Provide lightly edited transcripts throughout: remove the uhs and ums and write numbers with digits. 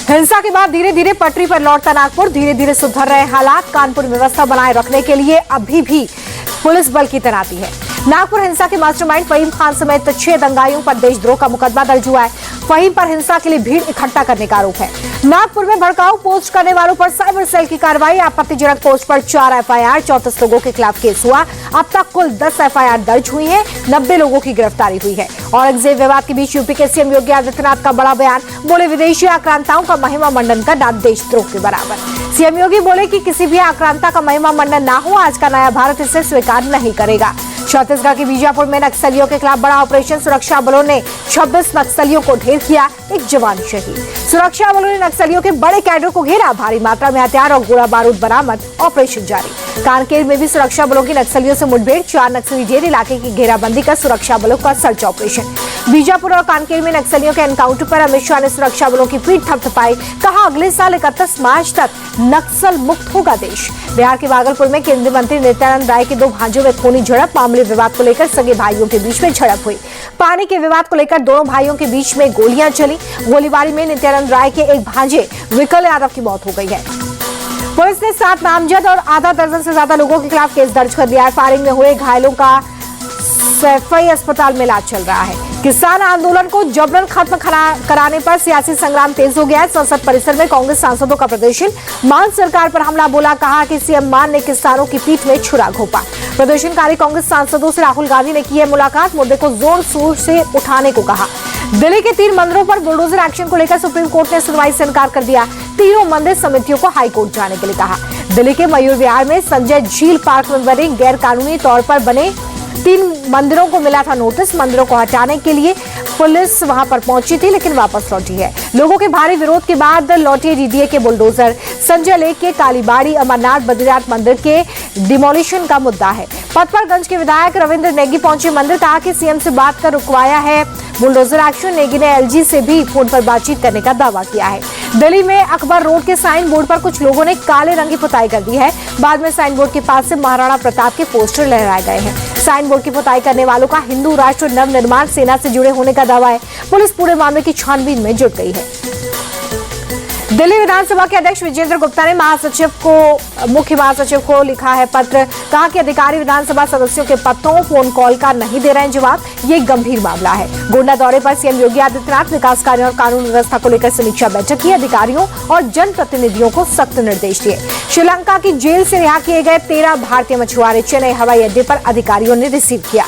हिंसा के बाद धीरे धीरे पटरी पर लौटता नागपुर, धीरे धीरे सुधर रहे हालात। कानपुर व्यवस्था बनाए रखने के लिए अभी भी पुलिस बल की तैनाती है। नागपुर हिंसा के मास्टरमाइंड फहीम खान समेत 6 दंगाइयों पर देशद्रोह का मुकदमा दर्ज हुआ है। फहीम पर हिंसा के लिए भीड़ इकट्ठा करने का आरोप है। नागपुर में भड़काऊ पोस्ट करने वालों पर साइबर सेल की कार्रवाई। आपत्तिजनक पोस्ट पर 4 एफआईआर, 34 लोगों के खिलाफ केस हुआ। अब तक कुल 10 एफआईआर दर्ज हुई है, 90 लोगों की गिरफ्तारी हुई है। औरंगजेब विवाद के बीच यूपी के सीएम योगी आदित्यनाथ का बड़ा बयान, बोले विदेशी आक्रांताओं का महिमा मंडन करना देशद्रोह के बराबर। सीएम योगी बोले कि किसी भी आक्रांता का महिमा मंडन ना हो, आज का नया भारत इसे स्वीकार नहीं करेगा। छत्तीसगढ़ के बीजापुर में नक्सलियों के खिलाफ बड़ा ऑपरेशन, सुरक्षा बलों ने 26 नक्सलियों को ढेर किया, एक जवान शहीद। सुरक्षा बलों ने नक्सलियों के बड़े कैडर को घेरा, भारी मात्रा में हथियार और गोला बारूद बरामद, ऑपरेशन जारी। कांकेर में भी सुरक्षा बलों की नक्सलियों से मुठभेड़, 4 नक्सली ढेर इलाके की घेराबंदी कर सुरक्षा बलों का सर्च ऑपरेशन। बीजापुर और कांकेर में नक्सलियों के एनकाउंटर पर अमित शाह ने सुरक्षा बलों की पीठ थपथपाई, कहा अगले साल 31 मार्च तक नक्सल मुक्त होगा देश। बिहार के भागलपुर में केंद्रीय मंत्री नित्यानंद राय के 2 भांजों में खूनी झड़प, मामले विवाद को लेकर सगे भाइयों के बीच में झड़प हुई। पानी के विवाद को लेकर दोनों भाइयों के बीच में गोलियां चली। गोलीबारी में नित्यानंद राय के एक भांजे विकल यादव की मौत हो गई है। पुलिस ने 7 नामजद और आधा दर्जन से ज्यादा लोगों के खिलाफ केस दर्ज कर लिया है। फायरिंग में हुए घायलों का सैफई अस्पताल में इलाज चल रहा है। किसान आंदोलन को जबरन खत्म कराने पर सियासी संग्राम तेज हो गया है। संसद परिसर में कांग्रेस सांसदों का प्रदर्शन, मान सरकार पर हमला बोला, कहा कि सीएम मान ने किसानों की पीठ में छुरा घोंपा। प्रदर्शनकारी कांग्रेस सांसदों से राहुल गांधी ने की है मुलाकात, मुद्दे को जोर शोर से उठाने को कहा। दिल्ली के 3 मंदिरों पर बुलडोजर एक्शन को लेकर सुप्रीम कोर्ट ने सुनवाई से इनकार कर दिया। तीनों मंदिर समितियों को हाईकोर्ट जाने के लिए कहा। दिल्ली के मयूर विहार में संजय झील पार्क में बने गैर कानूनी तौर पर बने 3 मंदिरों को मिला था नोटिस। मंदिरों को हटाने के लिए पुलिस वहां पर पहुंची थी, लेकिन वापस लौटी है। लोगों के भारी विरोध के बाद लौटे डीडीए के बुलडोजर। संजय लेक के कालीबाड़ी, अमरनाथ, बद्रीनाथ मंदिर के डिमोलिशन का मुद्दा है। पथपरगंज के विधायक रविंद्र नेगी पहुंचे मंदिर, कहा कि सीएम से बात कर रुकवाया है बुलडोजर एक्शन। नेगी ने एलजी से भी फोन पर बातचीत करने का दावा किया है। दिल्ली में अकबर रोड के साइन बोर्ड पर कुछ लोगों ने काले रंग की पुताई कर दी है। बाद में साइन बोर्ड के पास से महाराणा प्रताप के पोस्टर लहराए गए हैं। साइन बोर्ड की पुताई करने वालों का हिंदू राष्ट्र नवनिर्माण सेना से जुड़े होने का दावा है। पुलिस पूरे मामले की छानबीन में जुट गई है। दिल्ली विधानसभा के अध्यक्ष विजेंद्र गुप्ता ने मुख्य महासचिव को लिखा है पत्र, कहा कि अधिकारी विधानसभा सदस्यों के पत्रों, फोन कॉल का नहीं दे रहे हैं जवाब। ये गंभीर मामला है। गोंडा दौरे पर सीएम योगी आदित्यनाथ विकास कार्यों और कानून व्यवस्था को लेकर समीक्षा बैठक की। अधिकारियों और जनप्रतिनिधियों को सख्त निर्देश दिए। श्रीलंका की जेल से रिहा किए गए 13 भारतीय मछुआरे चेन्नई हवाई अड्डे पर अधिकारियों ने रिसीव किया।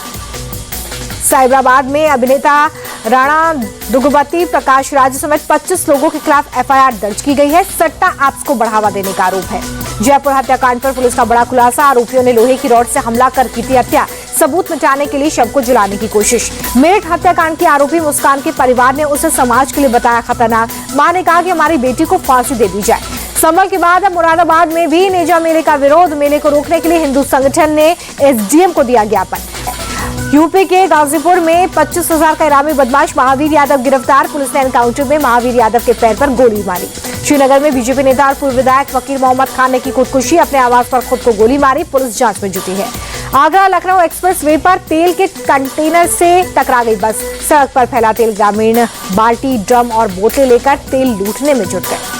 साइबराबाद में अभिनेता राणा दुग्गबती, प्रकाश राज समेत 25 लोगों के खिलाफ एफआईआर दर्ज की गई है। सट्टा ऐप्स को बढ़ावा देने का आरोप है। जयपुर हत्याकांड पर पुलिस का बड़ा खुलासा, आरोपियों ने लोहे की रॉड से हमला कर की थी हत्या, सबूत मिटाने के लिए शव को जलाने की कोशिश। मेरठ हत्याकांड की आरोपी मुस्कान के परिवार ने उसे समाज के लिए बताया खतरनाक। मां ने कहा कि हमारी बेटी को फांसी दे दी जाए। संभल के बाद अब मुरादाबाद में भी नेजा मेले का विरोध। मेले को रोकने के लिए हिंदू संगठन ने एसडीएम को दिया ज्ञापन। यूपी के गाजीपुर में 25,000 का इनामी बदमाश महावीर यादव गिरफ्तार। पुलिस ने एनकाउंटर में महावीर यादव के पैर पर गोली मारी। श्रीनगर में बीजेपी नेता और पूर्व विधायक वकील मोहम्मद खान ने की खुदकुशी, अपने आवास पर खुद को गोली मारी। पुलिस जांच में जुटी है। आगरा लखनऊ एक्सप्रेस वे पर तेल के कंटेनर से टकरा गई बस। सड़क पर फैला तेल, ग्रामीण बाल्टी, ड्रम और बोतलें लेकर तेल लूटने में जुट गए।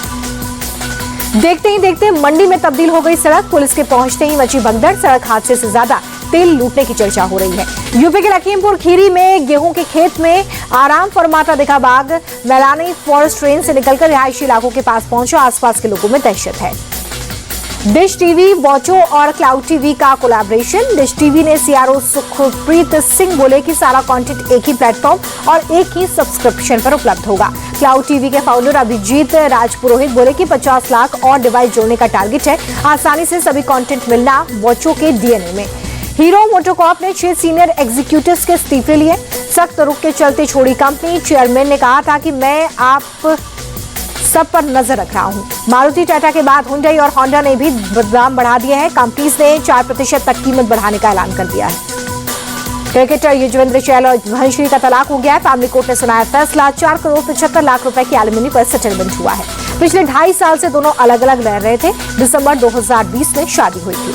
देखते ही देखते मंडी में तब्दील हो गई सड़क। पुलिस के पहुंचते ही मची भगदड़। सड़क हादसे से ज्यादा तेल लूटने की चर्चा हो रही है। यूपी के लखीमपुर खीरी में गेहूं के खेत में आराम फरमाता दिखा बाघ। मैलानी फॉरेस्ट ट्रेन से निकलकर रिहायशी इलाकों के पास पहुंचा। आसपास के लोगों में दहशत है। डिश टीवी, वॉचो और क्लाउड टीवी का कोलैबोरेशन। डिश टीवी ने सीआरओ सुखप्रीत सिंह बोले कि सारा कंटेंट एक ही प्लेटफॉर्म और एक ही सब्सक्रिप्शन पर उपलब्ध होगा। क्लाउड टीवी के फाउंडर अभिजीत राजपुरोहित बोले कि 50 लाख और डिवाइस जोड़ने का टारगेट है। आसानी से सभी कंटेंट मिलना वॉचो के डीएनए में। हीरो मोटोकॉर्प ने 6 सीनियर एग्जीक्यूटिव्स के इस्तीफे लिए। सख्त रुख के चलते छोड़ी कंपनी। चेयरमैन ने कहा था कि मैं आप सब पर नजर रख रहा हूं। मारुति टाटा के बाद हुंडई और होंडा ने भी दाम बढ़ा दिए हैं। कंपनीज ने 4% तक कीमत बढ़ाने का ऐलान कर दिया है। क्रिकेटर युजवेंद्र चहल और धनश्री का तलाक हो गया है। फैमिली कोर्ट ने सुनाया फैसला। 4 करोड़ 75 लाख रुपए की एलिमनी पर सेटलमेंट हुआ है। पिछले 2.5 साल से दोनों अलग अलग रह रहे थे। दिसंबर 2020 में शादी हुई थी।